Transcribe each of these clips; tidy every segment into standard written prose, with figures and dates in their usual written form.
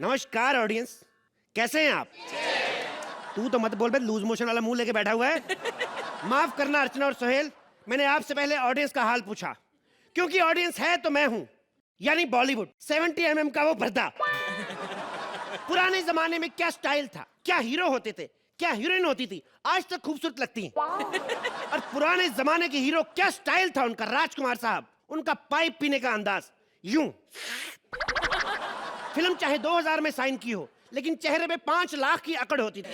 नमस्कार ऑडियंस, कैसे हैं आप? तू तो मत बोल बे, लूज मोशन वाला मुंह लेके बैठा हुआ है। माफ करना अर्चना और सोहेल, मैंने आपसे पहले ऑडियंस का हाल पूछा, क्योंकि ऑडियंस है तो मैं हूं, यानी बॉलीवुड 70 mm का वो पर्दा। पुराने जमाने में क्या स्टाइल था, क्या हीरो होते थे, क्या हीरोइन होती थी, आज तक खूबसूरत लगती हैं। और पुराने जमाने के हीरो क्या स्टाइल था उनका, राजकुमार साहब, उनका पाइप पीने का अंदाज यूं। फिल्म चाहे 2000 में साइन की हो, लेकिन चेहरे पे 5 लाख की अकड़ होती थी।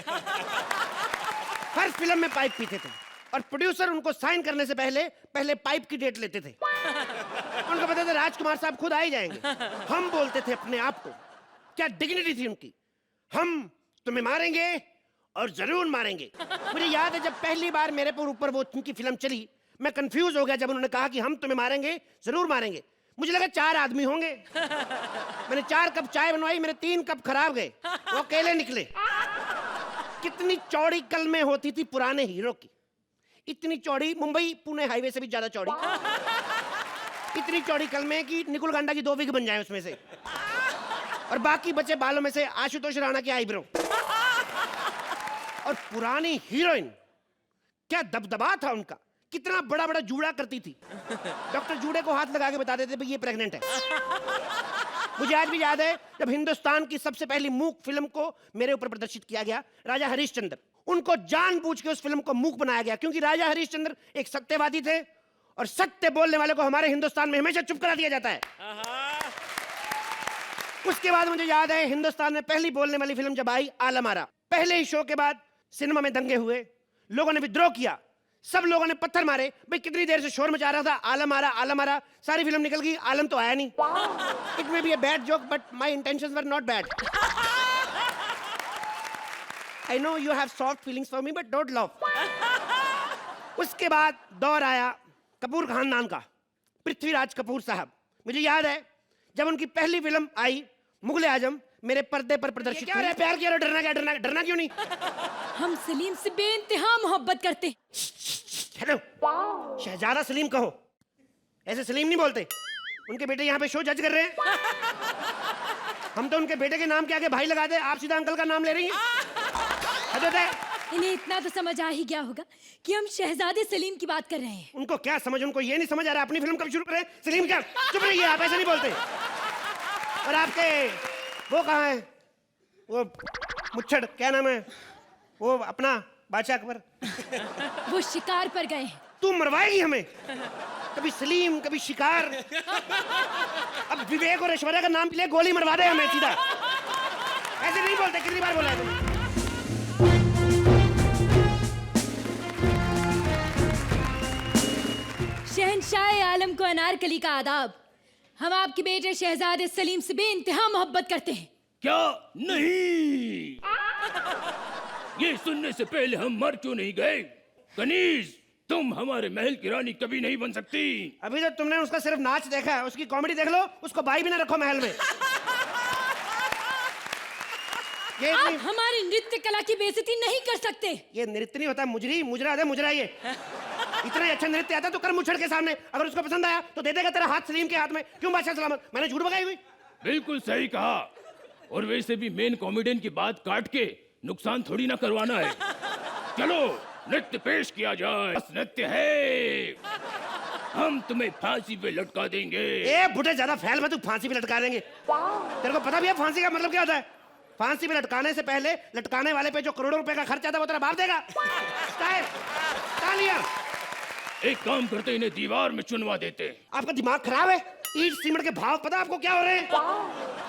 हर फिल्म में पाइप पीते थे और प्रोड्यूसर उनको साइन करने से पहले पाइप की डेट लेते थे। उनको पता था राजकुमार साहब खुद आ ही जाएंगे। हम बोलते थे अपने आप को, क्या डिग्निटी थी उनकी, हम तुम्हें मारेंगे और जरूर मारेंगे। मुझे याद है जब पहली बार मेरे पर ऊपर वो उनकी फिल्म चली, मैं कंफ्यूज हो गया जब उन्होंने कहा कि हम तुम्हें मारेंगे जरूर मारेंगे। मुझे लगा 4 आदमी होंगे। मैंने 4 कप चाय बनवाई, मेरे 3 कप खराब गए, वो अकेले निकले। कितनी चौड़ी कलमें होती थी पुराने हीरो की, इतनी चौड़ी, मुंबई पुणे हाईवे से भी ज्यादा चौड़ी। इतनी चौड़ी कलमें कि निकुल गांडा की 2 विग बन जाए उसमें से, और बाकी बचे बालों में से आशुतोष राणा के आईब्रो। और पुरानी हीरोइन, क्या दबदबा था उनका, कितना बड़ा बड़ा जूड़ा करती थी। डॉक्टर जूड़े को हाथ लगा के बता देते भाई ये प्रेग्नेंट है। मुझे आज भी याद है जब हिंदुस्तान की सबसे पहली मूक फिल्म को मेरे ऊपर प्रदर्शित किया गया, राजा हरिश्चंद्र, उनको जानबूझ के उस फिल्म को मूक बनाया गया, क्योंकि राजा हरिश्चंद्र एक सत्यवादी थे और सत्य बोलने वाले को हमारे हिंदुस्तान में हमेशा चुप करा दिया जाता है। उसके बाद मुझे याद है हिंदुस्तान में पहली बोलने वाली फिल्म जब आई, आलम आरा। पहले ही शो के बाद सिनेमा में दंगे हुए, लोगों ने विद्रोह किया, सब लोगों ने पत्थर मारे। भाई कितनी देर से शोर मचा रहा था, आलम आरा आलम आरा, सारी फिल्म निकल गई, आलम तो आया नहीं। It may be a bad joke but my intentions were not bad. I know you have soft feelings for me but don't love. उसके बाद दौर आया कपूर खानदान का, पृथ्वीराज कपूर साहब। मुझे याद है जब उनकी पहली फिल्म आई मुगले आजम, मेरे पर्दे पर प्रदर्शित। क्या है, प्यार किया, डरना क्या, डरना क्यों नहीं? हम सलीम से बेइंतहा मोहब्बत करते। हेलो, शहजादा सलीम कहो, ऐसे सलीम नहीं बोलते। उनके बेटे यहाँ पे शो जज कर रहे हैं। हम तो उनके बेटे के नाम के आगे भाई लगा दे, आप सीधा अंकल का नाम ले रही हैं। इन्हें इतना तो समझ आ ही गया होगा कि हम शहजादे सलीम की बात कर रहे हैं। उनको क्या समझ, उनको ये नहीं समझ आ रहा अपनी फिल्म कब शुरू करें। सलीम क्या, चुप रहिए, आप ऐसे नहीं बोलते। और आपके वो कहाँ है, वो मुच्छड़, क्या नाम है वो अपना, बादशाह अकबर? वो शिकार पर गए हैं। तू मरवाएगी हमें, कभी सलीम कभी शिकार। अब विवेक और ऐश्वर्या का नाम ले, गोली मरवा दे हमें सीधा। ऐसे नहीं बोलते, कितनी बार बोला है तुमने? शहंशाह आलम को अनारकली का आदाब। हम आपके बेटे शहजादे सलीम से बेइंतहा मोहब्बत करते हैं। क्या नहीं? ये सुनने से पहले हम मर क्यों नहीं गए? कनीज, तुम हमारे महल की रानी कभी नहीं बन सकती। अभी तो तुमने उसका सिर्फ नाच देखा है, उसकी कॉमेडी देख लो, उसको बाई भी ना रखो महल में। ये आप हमारी नृत्य कला की बेइज्जती नहीं कर सकते। ये नृत्य नहीं होता, मुजरी, मुजरा है, मुजरा। ये इतना ही अच्छा नृत्य आता तो कर मुच्छड़ के सामने, अगर उसको पसंद आया तो दे देगा तेरा हाथ सलीम के हाथ में। क्यों बादशाह सलामत, मैंने झूठ बगाई हुई? बिल्कुल सही कहा। और वैसे भी मेन कॉमेडियन की बात काट के नुकसान थोड़ी ना करवाना है। चलो नृत्य पेश किया जाए। बस नृत्य है, हम तुम्हें फांसी पे लटका देंगे। ए बुढ़े, ज्यादा फैल मत, तू फांसी पे लटका देंगे। तेरे को पता भी है फांसी का मतलब क्या होता है? फांसी पे लटकाने से पहले लटकाने वाले पे जो करोड़ों रुपए का खर्च आता है वो तेरा बाप देगा। तालियां। एक काम करते, इन्हें दीवार में चुनवा देते। आपका दिमाग खराब है? ईंट सीमेंट के भाव पता आपको क्या हो रहे हैं?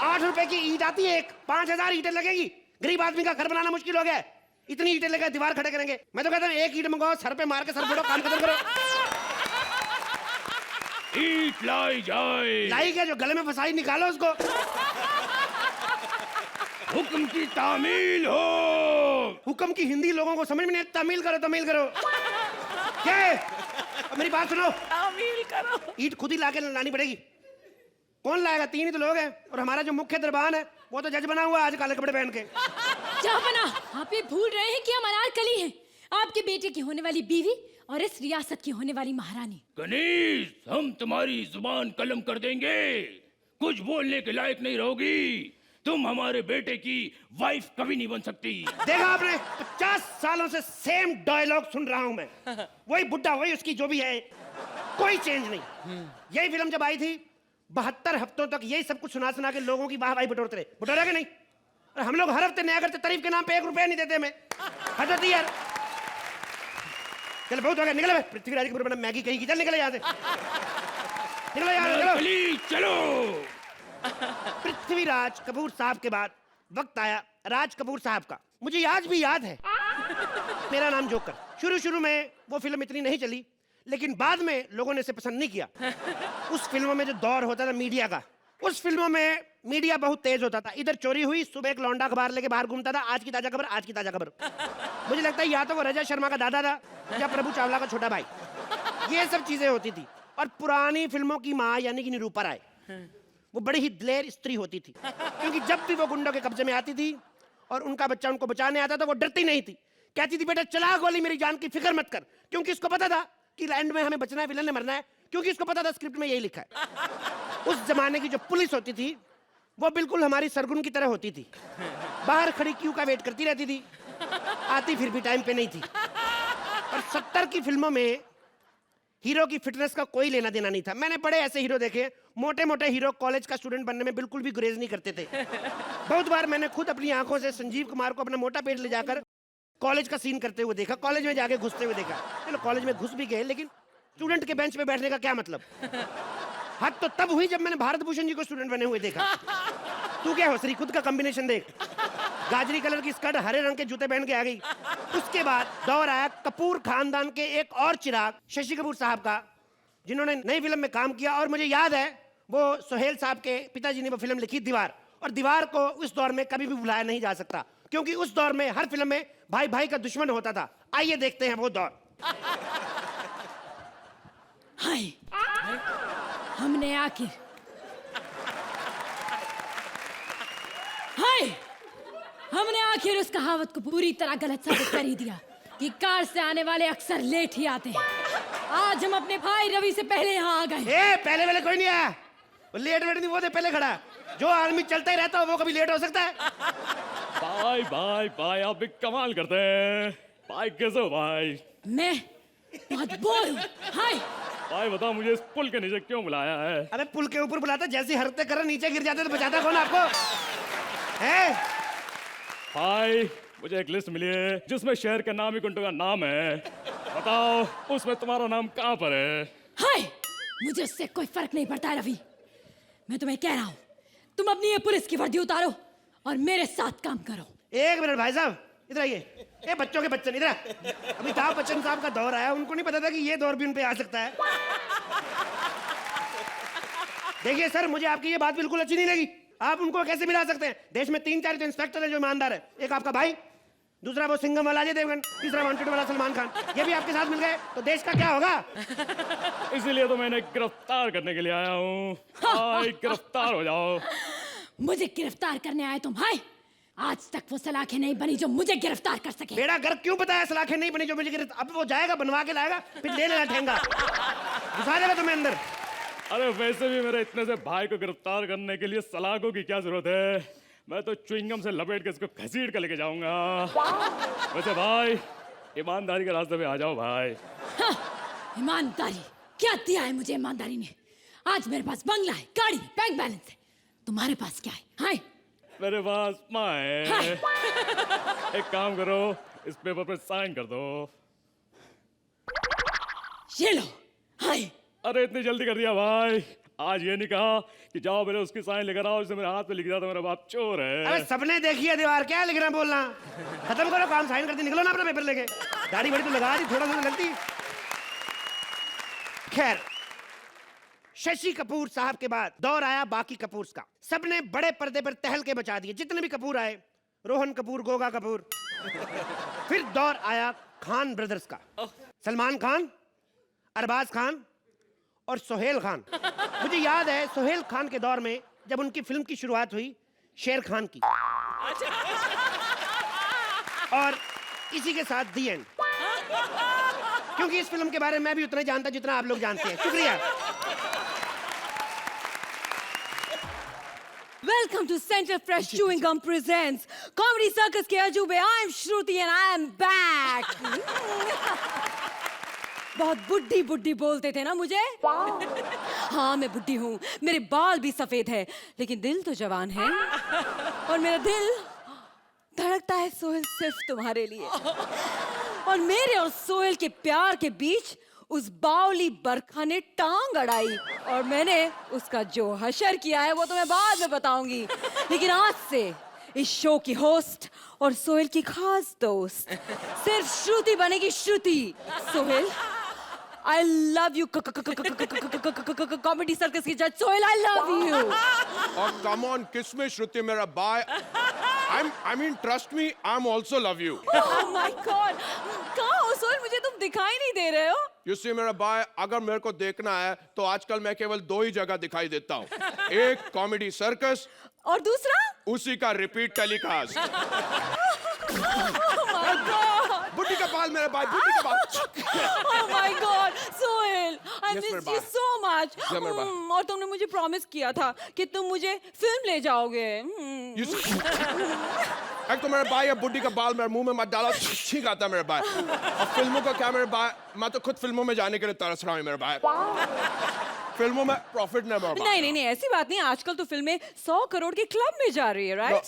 8 रुपए की ईंट आती है एक, 5000 ईंटें लगेगी। गरीब आदमी का घर बनाना मुश्किल हो गया है, इतनी ईंटें लेकर दीवार खड़े करेंगे। मैं तो कहता हूँ एक ईंट मंगाओ, सर पे मार के सर फोड़ो, काम खत्म करो। ईंट लाई जाए। लाई क्या, जो गले में फंसाई निकालो उसको। हुक्म की तामील हो। हुक्म की हिंदी लोगों को समझ में नहीं, तामील करो, तामील करो। क्या है? अब मेरी बात सुनो, तामील करो। ईंट खुद ही लाके लानी पड़ेगी। कौन लाएगा? 3 ही तो लोग हैं, और हमारा जो मुख्य दरबान है वो तो जज बना हुआ आज काले कपड़े पहन के। क्या बना? आप ये भूल रहे हैं कि हम अनारकली हैं, आपके बेटे की होने वाली बीवी और इस रियासत की होने वाली महारानी। कनीज, हम तुम्हारी जुबान कलम कर देंगे, कुछ बोलने के लायक नहीं रहोगी। तुम हमारे बेटे की वाइफ कभी नहीं बन सकती। देखा आपने, 50 सालों से सेम डायलॉग सुन रहा हूं मैं। वही बुड्ढा, वही उसकी जो भी है, कोई चेंज नहीं। यही फिल्म जब आई थी 72 हफ्तों तक यही सब कुछ सुना सुना के लोगों की वाहवाही बटोरते रहे। बटोरा के नहीं? और हम लोग हर हफ्ते नया करते, तारीफ के नाम पे 1 रुपया नहीं देते हमें। हद होती है यार। चल बहुत हो गया, निकले बे। पृथ्वीराज के पूरे मैगी कहीं की, चल निकले यहाँ से, निकलो यहाँ से, अनारकली चलो। पृथ्वीराज कपूर साहब के बाद वक्त आया राज कपूर साहब का। मुझे आज भी याद है, मेरा नाम जोकर। शुरू में वो फिल्म इतनी नहीं चली, लेकिन बाद में लोगों ने इसे पसंद नहीं किया। उस फिल्मों में जो दौर होता था मीडिया का, उस फिल्मों में मीडिया बहुत तेज होता था। इधर चोरी हुई, सुबह एक लौंडा अखबार लेके बाहर घूमता था, आज की ताजा खबर, आज की ताजा खबर। मुझे लगता है या तो वो रजा शर्मा का दादा था या प्रभु चावला का छोटा भाई। ये सब चीजें होती थी। और पुरानी फिल्मों की माँ यानी कि निरूपा राय, वो बड़ी ही दिलेर स्त्री होती थी, क्योंकि जब भी वो गुंडों के कब्जे में आती थी और उनका बच्चा उनको बचाने आता था, वो डरती नहीं थी। कहती थी बेटा चला गोली, मेरी जान की फिक्र मत कर, क्योंकि उसको पता था कि एंड में हमें बचना है, विलन ने मरना है, क्योंकि उसको पता था स्क्रिप्ट में यही लिखा है। उस जमाने की जो पुलिस होती थी वो बिल्कुल हमारी सरगुन की तरह होती थी। बाहर खड़ी क्यू का वेट करती रहती थी, आती फिर भी टाइम पे नहीं थी। और 70 की फिल्मों में हीरो की फिटनेस का कोई लेना देना नहीं था। मैंने बड़े ऐसे हीरो देखे, मोटे मोटे हीरो कॉलेज का स्टूडेंट बनने में बिल्कुल भी गुरेज नहीं करते थे। बहुत बार मैंने खुद अपनी आंखों से संजीव कुमार को अपना मोटा पेट ले जाकर कॉलेज का सीन करते हुए देखा, कॉलेज में जाके घुसते हुए देखा। चलो कॉलेज में घुस भी गए, लेकिन स्टूडेंट के बेंच पे बैठने का क्या मतलब? हद तो तब हुई जब मैंने भारत भूषण जी को स्टूडेंट बने हुए देखा। तू क्या होसरी, खुद का कॉम्बिनेशन देख। गाजरी कलर की स्कर्ट, हरे रंग के जूते पहन के आ गई। उसके बाद दौर आया कपूर खानदान के एक और चिराग शशि कपूर साहब का, जिन्होंने नई फिल्म में काम किया। और मुझे याद है वो सोहेल साहब के पिताजी ने वो फिल्म लिखी दीवार, और दीवार को उस दौर में कभी भी भुलाया नहीं जा सकता, क्योंकि उस दौर में हर फिल्म में भाई भाई का दुश्मन होता था। आइए देखते हैं वो दौर। हाय, हमने आखिर उस कहावत को पूरी तरह गलत साबित कर ही दिया कि कार से आने वाले अक्सर लेट ही आते हैं। आज हम अपने भाई रवि से पहले यहाँ आ गए। पहले वाले कोई नहीं आया, वो लेट वेट नहीं, वो तो पहले खड़ा। जो आदमी चलता ही रहता है वो कभी लेट हो सकता है? भाई भाई भाई, आप भी कमाल करते हैं। भाई कैसे हो भाई? मैं बहुत बोर हूँ। हाय भाई बताओ, मुझे इस पुल के नीचे क्यों बुलाया है? अबे पुल के ऊपर बुलाता, जैसी हरकतें कर रहे नीचे गिर जाते तो बचाता कौन आपको? है भाई मुझे एक लिस्ट मिली है जिसमें शहर के नामी कुंटों का नाम है। बताओ उसमें तुम्हारा नाम कहाँ पर है? हाय, मुझे उससे कोई फर्क नहीं पड़ता रवि। मैं तुम्हें कह रहा हूँ, तुम अपनी ये पुलिस की वर्दी उतारो और मेरे साथ काम करो। एक मिनट भाई साहब, इधर आइए। ए बच्चों के बच्चन इधर। अमिताभ बच्चन साहब का दौर आया, उनको नहीं पता था कि ये दौर भी उन पे आ सकता है। देखिए सर, मुझे आपकी ये बात बिल्कुल अच्छी नहीं लगी। आप उनको कैसे मिला सकते हैं? देश में 3-4 तो इंस्पेक्टर है जो ईमानदार है। एक आपका भाई, दूसरा वो सिंघम वाला अजय देवगन, तीसरा वांटेड वाला सलमान खान। ये भी आपके साथ मिल गए तो देश का क्या होगा? इसीलिए तो मैंने गिरफ्तार करने के लिए आया हूँ। भाई गिरफ्तार हो जाओ। मुझे गिरफ्तार करने आए तुम? हाय, आज तक वो सलाखें नहीं बनी जो मुझे गिरफ्तार कर सके। बेड़ा गर्क क्यों बताया सलाखें नहीं बनी जो मुझे गिरफ्तार? अब वो जाएगा, बनवा के लाएगा, फिर ले लेना ठेंगा, घुसा देगा तुम्हें अंदर। अरे वैसे भी मेरे इतने से भाई को गिरफ्तार करने के लिए सलाखों की क्या जरूरत है? मैं तो च्युइंगम से लपेट के इसको घसीट कर लेके जाऊंगा। वैसे भाई ईमानदारी के रास्ते पे आ जाओ भाई। हाँ, ईमानदारी क्या दिया है मुझे ईमानदारी ने? आज मेरे पास बंगला है, गाड़ी, बैंक बैलेंस है। तुम्हारे पास क्या है? हाय, मेरे पास माँ है। एक काम करो, इस पेपर पे साइन कर दो। ये लो। हाय, अरे इतनी जल्दी कर दिया भाई। आज ये नहीं कहा कि जाओ मेरे उसकी साइन लेकर आओ, इसे मेरे हाथ पे लिख दिया तो मेरा बाप चोर है। अरे सबने देखी है दीवार, क्या लिखना बोलना? खत्म करो काम, साइन करती निकलो ना अपना पेपर लेके। दाढ़ी बड़ी तो लगा दी, थोड़ा सा गलती। खैर, शशि कपूर साहब के बाद दौर आया बाकी कपूर्स का। सबने बड़े पर्दे पर टहल के बचा दिए, जितने भी कपूर आए, रोहन कपूर, गोगा कपूर। फिर दौर आया खान ब्रदर्स का। सलमान खान, अरबाज खान और सोहेल खान। मुझे याद है सोहेल खान के दौर में जब उनकी फिल्म की शुरुआत हुई शेर खान की, और इसी के साथ दी एंड। क्योंकि इस फिल्म के बारे में मैं भी उतना ही जानता जितना आप लोग जानते हैं। शुक्रिया। Well Welcome to Central Fresh Chewing Gum presents Comedy Circus के अजूबे. I'm Shruti and I am back. बहुत बुड्ढी बुड्ढी बोलते थे ना मुझे. हाँ मैं बुड्ढी हूँ, मेरे बाल भी सफेद है, लेकिन दिल तो जवान है. और मेरा दिल धड़कता है सोहेल सिर्फ तुम्हारे लिए. और मेरे और सोहेल के प्यार के बीच उस बावली बरखा ने टांग अड़ाई और मैंने उसका जो हशर किया है वो तो मैं बाद में बताऊंगी. लेकिन आज से इस शो की होस्ट और सोहेल की खास दोस्त सिर्फ श्रुति बनेगी. Shruti. Sohail I love you comedy circus की जज. Sohail I love you. Oh, come on, kiss me, Shruti, मेरा bye. I mean, trust me, I'm also love you. Oh my God. कहाँ हो सोहेल? मुझे तुम दिखाई नहीं दे रहे हो. You see, मेरा बाय, अगर मेरे को देखना है तो आजकल मैं केवल 2 ही जगह दिखाई देता हूँ. एक कॉमेडी सर्कस और दूसरा उसी का repeat telecast. Oh my God. बुड्ढी का बाल मेरा बाय, बुड्ढी का बाल. Oh my God, Sohail, I Yes, miss मेरे you bye. so much. Yeah, मेरे बाय. और तुमने मुझे प्रॉमिस किया था कि तुम मुझे फिल्म ले जाओगे. You see- एक तो मेरे बाय या बुड्ढी का बाल मेरे मुंह में मत डालो, ठीक आता है मेरे बाय. और फिल्मों का क्या मेरे बाय, मैं तो खुद फिल्मों में जाने के लिए तरस रहा हूँ मेरे बाय. फिल्मों में प्रॉफिट नहीं मेरे बाय. नहीं, ऐसी बात नहीं. आजकल तो फिल्में 100 करोड़ के क्लब में जा रही है, right?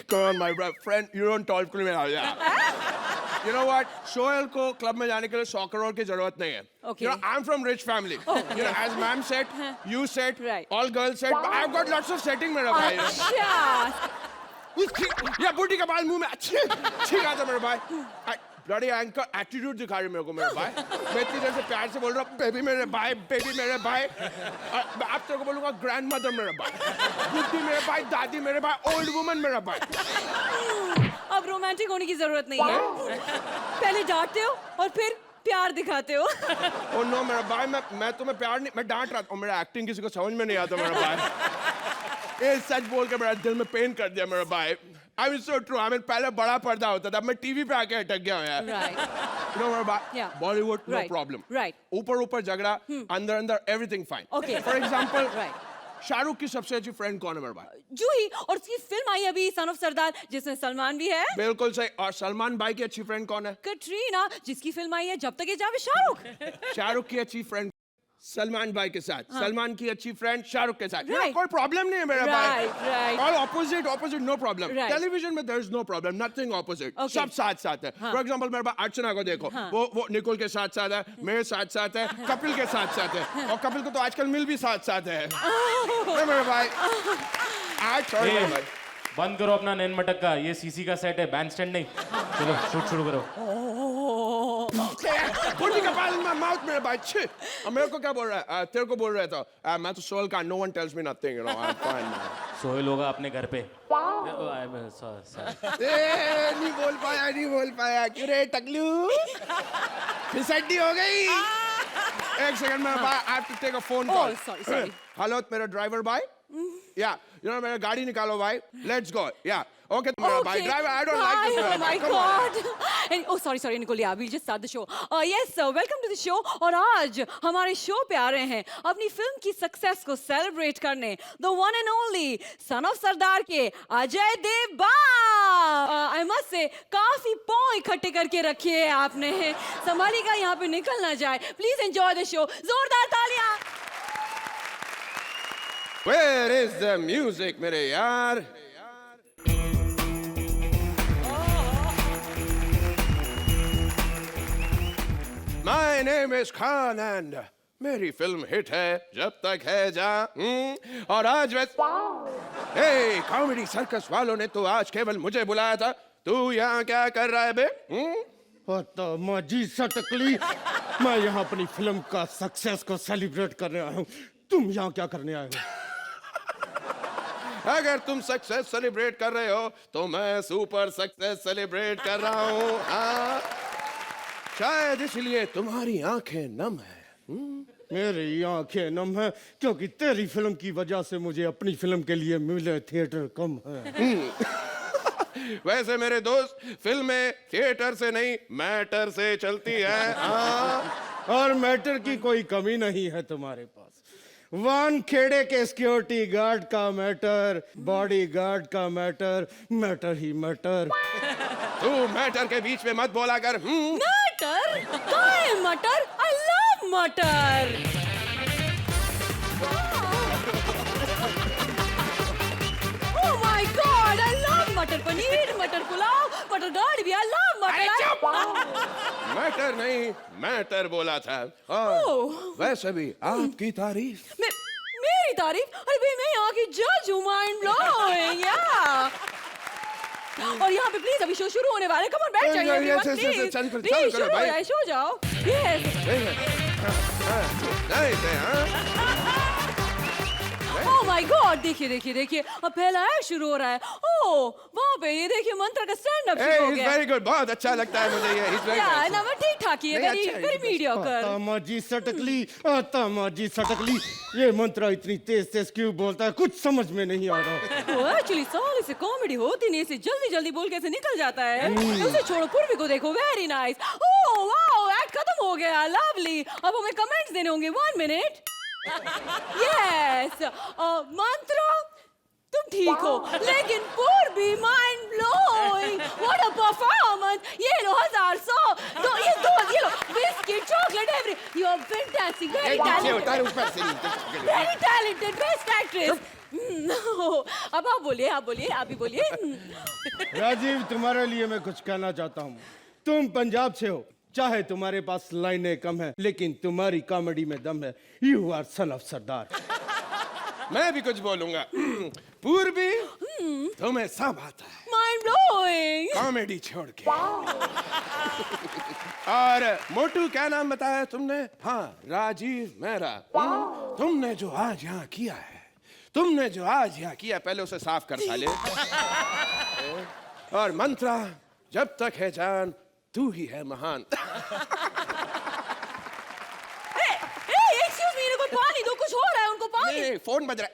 Come on, my friend, you don't talk to me now. You know what? Sohail को क्लब में जाने के लिए 100 करोड़ की जरूरत नहीं है. Okay. You know, I'm from rich family. You know, as ma'am said, you said, Right. all girls said, but I've got lots of setting मेरा भाई. अच्छा. या बुड्ढी का बाल मुंह में अच्छे ठीक आता मेरे भाई. ब्लडी एंकर एटीट्यूड दिखा रही मेरे को मेरे भाई. मैं इतनी देर से प्यार से बोल रहा हूँ बेबी मेरे भाई, बेबी मेरे भाई. अब तेरे को बोलूंगा ग्रैंड मदर मेरे भाई, बुड्ढी मेरे भाई, दादी मेरे भाई, ओल्ड वुमन मेरा भाई. अब रोमांटिक होने की जरूरत नहीं है. पहले डांटते हो और फिर प्यार दिखाते हो. ओ नो मेरा भाई, मैं तुम्हें प्यार नहीं, मैं डांट रहा था. मेरा एक्टिंग किसी को समझ में नहीं आता मेरा भाई. ये सच बोल के मेरा दिल में पेन कर दिया मेरा भाई. I mean so true. I mean पहले बड़ा पर्दा होता था, मैं टीवी पे आके अटक गया हूँ यार. Right. You know मेरा भाई, Yeah. Bollywood no Right. problem. Right. ऊपर झगड़ा, अंदर everything fine. Okay. For example, Right. Shahrukh की सबसे अच्छी फ्रेंड कौन है मेरे भाई? जूही. और उसकी फिल्म आई अभी सन ऑफ सरदार जिसमें सलमान भी है. बिल्कुल सही. और सलमान भाई की अच्छी फ्रेंड कौन है? कटरीना जिसकी फिल्म आई है जब तक ये जावे. शाहरुख. शाहरुख की अच्छी फ्रेंड सलमान भाई के साथ. सलमान की अच्छी फ्रेंड शाहरुख के साथ. Right. कोई प्रॉब्लम नहीं है मेरा भाई. Right. All opposite no problem. Right. Television में there is no problem, nothing opposite. Okay. सब साथ है. For example मेरे भाई अर्चना को देखो, वो निकुल के साथ है, मेरे साथ है, कपिल के साथ है. और कपिल को तो आजकल मिल भी साथ है. मेरे भाई आज छोड़ मेरे भाई. बंद करो अपना नैन मटक का. ये सीसी का सेट है, बैंड स्टैंड नहीं. चलो शूट शुरू करो. बुड्ढी का बाल माउथ मेरे भाई. छी. और मेरे को क्या बोल रहा है? तेरे को बोल रहा था मैं तो सोहेल का. No one tells me nothing, you know. I'm fine man. Sohail होगा अपने घर पे. नहीं बोल पाया क्यों रे टकलू. फिसड्डी हो गई. एक सेकंड में I have to take a phone call. Oh, sorry. Hello मेरा ड्राइवर भाई. या यू नो मेरा गाड़ी निकालो भाई. Let's go. या ओके मेरा भाई driver. I don't like this. Oh my God. And oh sorry Nicole. Yeah, we'll just start the show. Yes, welcome to the show. और आज हमारे शो पे आ रहे हैं अपनी फिल्म की सक्सेस को सेलिब्रेट करने the one and only son of सरदार के Ajay Devgan. I must say काफी पाँव इकट्ठे करके रखे हैं आपने. संभालिएगा यहाँ पे निकल ना जाए. Please enjoy the show. जोरदार तालियां. Where is the music मेरे यार? My name is Khan and मेरी फिल्म हिट है जब तक है जा. और आज वैसे कॉमेडी सर्कस वालों ने तो आज केवल मुझे बुलाया था. तू यहाँ क्या कर रहा है बे? तो माजी सटकली, मैं यहाँ अपनी फिल्म का सक्सेस को सेलिब्रेट करने आया हूँ. तुम यहाँ क्या करने आए हो? अगर तुम सक्सेस सेलिब्रेट कर रहे हो तो मैं सुपर सक्सेस सेलिब्रेट कर रहा हूँ. हाँ शायद इसलिए तुम्हारी आंखें नम है. मेरी आंखें नम है क्योंकि तेरी फिल्म की वजह से मुझे अपनी फिल्म के लिए मिले थिएटर कम है. वैसे मेरे दोस्त फिल्में थिएटर से नहीं मैटर से चलती है. और मैटर की कोई कमी नहीं है तुम्हारे पास. वन खेड़े के सिक्योरिटी गार्ड का मैटर, बॉडी गार्ड का मैटर, मैटर ही मैटर। तू मैटर के बीच में मत बोला कर। मटर? कहाँ है मटर? I love मटर। Oh my God, I love मटर पनीर, मटर पुलाव, मटर गार्ड भी। I love मटर। मैटर नहीं, मैटर बोला था। और वैसे भी आपकी तारीफ। मेरी तारीफ? अरे भाई मैं यहाँ की जज हूँ, माइंड ब्लोइंग। और यहाँ पे प्लीज अभी शो शुरू होने वाला है। कम ऑन बैठ जाइए everyone, please। प्लीज शुरू हो जाए, शो जाओ। यस। ओह माय गॉड, देखिए देखिए देखिए, अब पहला एक्ट शुरू हो रहा है। ओह वहाँ पे ये देखिए मंत्र का स्टैंड अप शुरू हो गया। वेरी गुड, बहुत अच्छा लगता है मुझे ये। या ना मैं ठीक ठाक ही है, नहीं, वेरी अच्छा है, वेरी मीडियोकर। तामाजी सटकली, तामाजी सटकली, ये मंत्र इतनी तेज तेज क्यों बोलता है, कुछ समझ में नहीं आ रहा। एक्चुअली साले से कॉमेडी होती नहीं, इसे जल्दी जल्दी बोल के ऐसे निकल जाता है। उसे छोड़ो, पूर्वी को देखो, very nice. Oh wow, act खत्म हो गया, लवली। अब हमें कमेंट्स देने होंगे, 1 मिनट। यस, मंत्र तुम ठीक हो, लेकिन Purvi mind blowing, what a performance. ये लो 1100, दो ये लो biscuit, chocolate, every, you are fantastic, very talented, very talented, best actress. अब आप बोलिए, आप भी बोलिए। राजीव, तुम्हारे लिए मैं कुछ कहना चाहता हूँ। तुम पंजाब से हो, चाहे तुम्हारे पास लाइनें कम है, लेकिन तुम्हारी कॉमेडी में दम है। यू आर सन ऑफ सरदार। मैं भी कुछ बोलूंगा। पूर्वी, तुम्हें सब आता है, माइंड ब्लोइंग। कॉमेडी छोड़ के। और मोटू, क्या नाम बताया तुमने? हाँ, राजीव मेहरा। तुमने जो आज यहाँ किया है, पहले उसे साफ कर साले। और मंत्रा, जब तक है जान तू ही है महान। एक्सक्यूज मी, इनको पानी दो, कुछ हो रहा है उनको पानी। नहीं, फोन बज रहा है।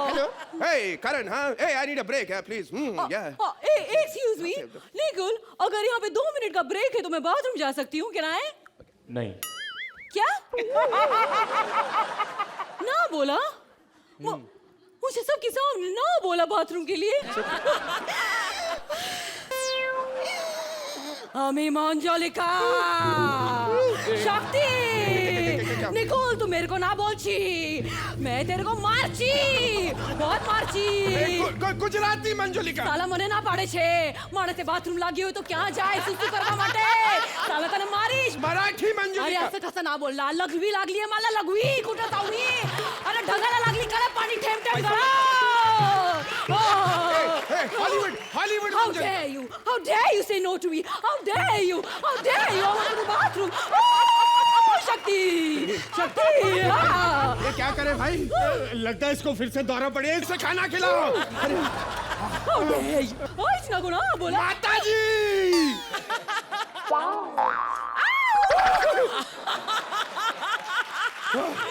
हेलो, हे करण, हाँ, hey I need a break, please. Excuse me, Nikul, अगर यहाँ पे 2 मिनट का ब्रेक है तो मैं बाथरूम जा सकती हूँ, क्या है? नहीं। क्या? ना बोला? मुझे सबके सामने ना बोला बाथरूम के लिए। আমি মঞ্জলিকা शक्ति निकोल, तू मेरे को ना बोलची, मैं तेरे को मारची, बहुत मारची। गुजराती मंजुलिका। साला મને ના પાડે છે, માણસે બાથરૂમ લાગ્યું હોય તો ક્યાં જાય સુસુ કરવા માટે? સાલા તને મારીશ। मराठी अरे मंजुलिका। असं कसं ना बोलला, लघवी लागली आहे मला, लघवी कुठं तावणी? अरे ढगाला लागली, करा पाणी ठेम ठेम करा। Hollywood, Hollywood How dare you? How dare you say no to me? How dare you? How dare you? I want to go to the bathroom. Oh, शक्ति, शक्ति, ये क्या करे भाई? लगता है इसको फिर से दौरा पड़े। इसे खाना खिलाओ। How dare you? Oh, इसना को ना बोला। माता जी।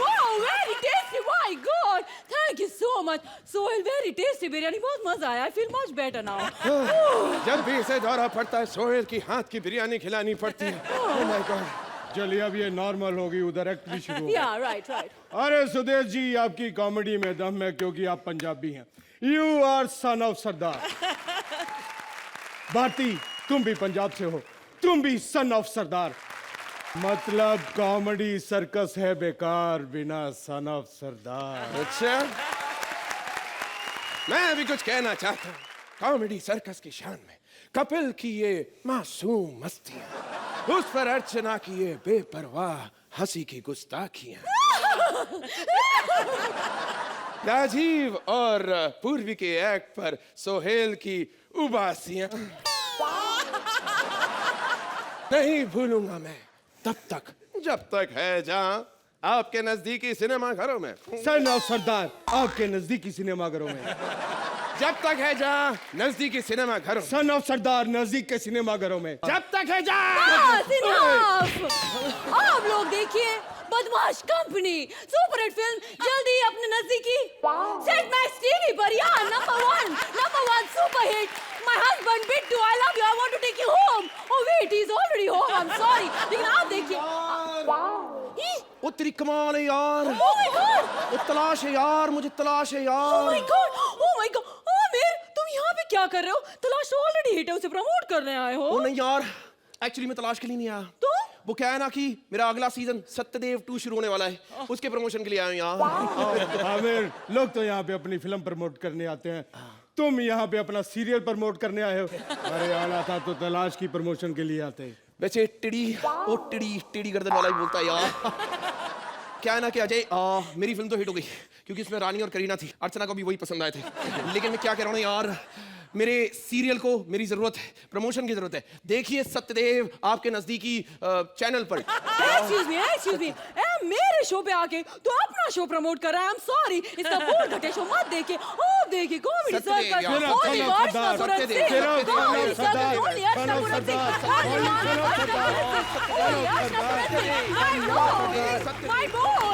Wow, very tasty. My God, thank you so much. So very tasty biryani. बहुत मजा आया. I feel much better now. जब भी इसे दौरा पड़ता है, सोहेल की हाथ की बिरयानी खिलानी पड़ती है। Oh my God। चलिए अब ये नॉर्मल होगी, उधर एक्ट भी शुरू होगा। Yeah, right, right. अरे सुदेश जी, आपकी कॉमेडी में दम है क्योंकि आप पंजाबी हैं। यू आर सन ऑफ सरदार। भारती, तुम भी पंजाब से हो, तुम भी सन ऑफ सरदार। मतलब कॉमेडी सर्कस है बेकार बिना सन ऑफ सरदार। अच्छा, मैं भी कुछ कहना चाहता हूँ। कॉमेडी सर्कस की शान में कपिल की ये मासूम मस्तियाँ, उस पर अर्चना की ये बेपरवाह हंसी की गुस्ताखियाँ, राजीव और पूर्वी के एक्ट पर सोहेल की उबासियाँ नहीं भूलूंगा मैं तब तक जब तक है जहां आपके नजदीकी सिनेमा घरों में। सन ऑफ सरदार आपके नजदीकी सिनेमा घरों में। जब तक है जहां नजदीकी सिनेमा घरों। सन ऑफ सरदार नजदीक के सिनेमा घरों में। जब तक है जहां। बस enough! आप लोग देखिए बदमाश कंपनी सुपर हिट फिल्म जल्दी अपने नजदीकी सेट मैक्स टीवी पर। यार number one super hit. My husband Bittu, I love you. I want to take you home. Oh wait, he's already home. I'm sorry. लेकिन आप देखिए। वो तेरी कमाल है यार। Oh वो तलाश है यार, मुझे तलाश है Oh यार। my God! Oh my God! Aamir, तुम यहाँ पे क्या कर रहे हो? तलाश तो ऑलरेडी हिट है, उसे प्रमोट करने आए हो। ओ नहीं यार, एक्चुअली मैं तलाश के लिए नहीं आया। तो? वो क्या है ना कि मेरा अगला सीजन सत्यदेव 2 शुरू होने वाला है, उसके प्रमोशन के लिए आया हूँ यार। आमिर, लोग तो यहाँ पे अपनी फिल्म प्रमोट करने आते हैं, तुम यहाँ पे अपना सीरियल प्रमोट करने आए हो। अरे आना था तो तलाश की प्रमोशन के लिए आते। वैसे टिड़ी, ओ टिड़ी, टिड़ी गर्दन वाला ही बोलता है यार। क्या है ना कि अजय, मेरी फिल्म तो हिट हो गई क्योंकि इसमें रानी और करीना थी, अर्चना को भी वही पसंद आए थे। लेकिन मैं क्या कह रहा हूँ यार, मेरे सीरियल को मेरी जरूरत है, प्रमोशन की जरूरत है। देखिए सत्यदेव आपके नजदीकी चैनल पर। Excuse me, मेरे शो पे आके तो अपना शो प्रमोट कर रहा है। I'm sorry, इसका बोल घटे शो मत देखिए। आप देखिए कॉमेडी सत्यदेव सर्कस, यार, only Satyadev Varsha Sardar, Surat Satyadev, Singh, comedy Sardar, circus, only Archana Sardar, Surat Singh, Sardar, only Archana Surat Singh, only Archana Surat Singh. My boy, my boy,